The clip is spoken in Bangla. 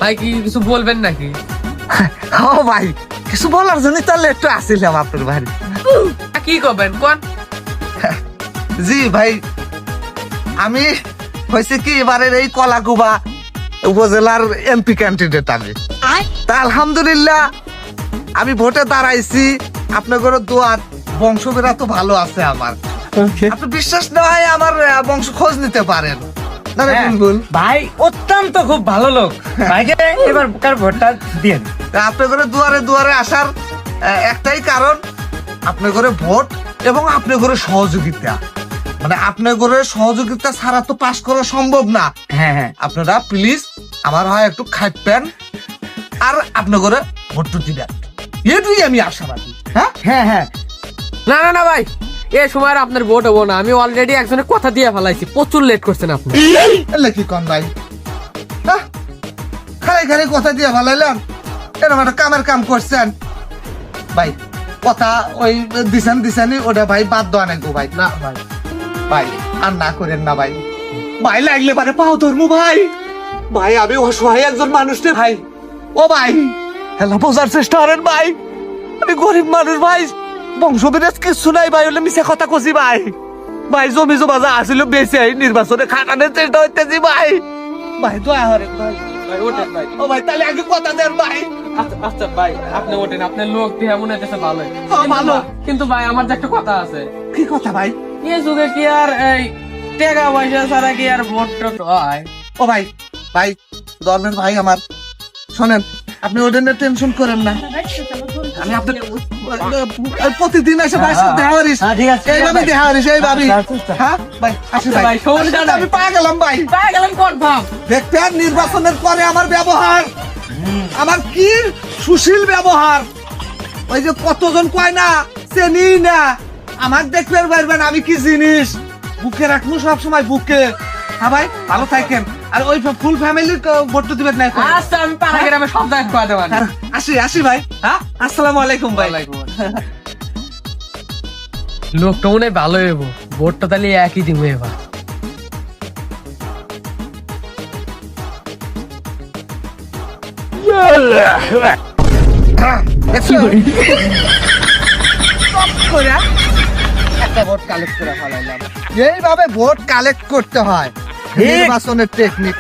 ভাই কি কিছু বলবেন নাকি? ও ভাই কিছু বলার জন্য তাহলে একটু আসছিলাম আপনার বাড়ি। কি করবেন কোন? জি ভাই, আমি হয়েছে কি এবারের এই কলাকুবা উপজেলার এমপি ক্যান্ডিডেট আমি। তা আলহামদুলিল্লাহ আমি ভোটে দাঁড়াইছি। আপনাদের দোয়ার বংশবেরা তো ভালো আছে আমার। আপনি বিশ্বাস না হয় আমার বংশ খোঁজ নিতে পারেন। না রে বুলবুল? ভাই অত্যন্ত খুব ভালো লোক, ভাইকে এবার কার ভোটটা দিন। তা আপনাদের দুয়ারে দুয়ারে আসার একটাই কারণ, আপনাদের ভোট এবং আপনাদের সহযোগিতা। মানে আপনাদের সহযোগিতা ছাড়া তো পাস করা সম্ভব না। হ্যাঁ হ্যাঁ, আপনারা প্লিজ আমার হয় একটু খাইবেন আর আপনাদের ভোট দিবেন, এটুই আমি আশাবাদী। হ্যাঁ হ্যাঁ হ্যাঁ, না না না ভাই, এ সময় আর আপনার ভোট হবো না। আমি অলরেডি একজনের কথা দিয়ে ফেলাইছি, প্রচুর লেট করছেন আপনি। এলে কি কন ভাই? খালি খালি কথা দিয়ে ভালাইলেন, এরকম একটা কামের কাম করছেন ভাই। কথা ওই দিছেনি ওটা ভাই বাদ দেওয়া নাই গো ভাই। না ভাই, ভাই আর না করেন না ভাই। ভাই লাগলে পারে পাও ধরমু ভাই। ভাই আমি অসহায় একজন মানুষ রে ভাই। ও ভাই হেলা বোঝার চেষ্টা করেন ভাই, আমি গরিব মানুষ ভাই, বংশবিরাজ কিছু নাই ভাই। হলে মিশে কথা কছি ভাই। ভাই জমি জমা যা আসিল বেশি নির্বাচনে খাটানোর চেষ্টা হইতেছি ভাই। ভাই দয়া হরেন ভাই। ভাই ওঠেন ভাই। ও ভাই তাহলে আগে কথা দেন ভাই। আচ্ছা আচ্ছা ভাই, আপনি ওঠেন। আপনার লোক দিয়ে মনে হচ্ছে ভালোই। হ্যাঁ, ভালো। কিন্তু ভাই আমার যে একটা কথা আছে। কি কথা ভাই? এ যুগে কি আর এই টাকা পয়সা ছাড়া কি আর ভোট টোট হয়? ও ভাই, ভাই ধর্মের ভাই আমার, শোনেন আপনি ওদের নিয়ে টেনশন করেন না। আমি আপনার প্রতিদিন এসে ভাই সাথে দেখা করিস। হ্যাঁ, ঠিক আছে, এইভাবে ঠিক আছে। দেখা করিস, এইভাবে। আচ্ছা, আচ্ছা। হ্যাঁ ভাই আসি আচ্ছা ভাই। ভাই, সমস্যা নাই। আমি পায়ে গেলাম ভাই। পায়ে গেলেন কনফার্ম। দেখতেন নির্বাচনের পরে আমার ব্যবহার, আমার কি সুশীল ব্যবহার। ওই যে কতজন কয় না চেনি না, আমার দেখতে পারবেন আমি কি জিনিস। বুকে রাখবো সবসময় বুকে। হ্যাঁ ভাই ভালো থাকেন। আর ওই ফুল ফ্যামিলির ভোট দিবেন না? আচ্ছা আমি পাড়া গ্রামে সব জায়গায় করে দেবেন। আসি ভাই। হ্যাঁ আসসালামু আলাইকুম ভাই। লোকটা মনে হয় ভালো হইব, ভোটটা তাহলে একই দিব এবার। একটা ভোট কালেক্ট করে ফেলাইলাম। এইভাবে ভোট কালেক্ট করতে হয়, নির্বাচনের টেকনিক।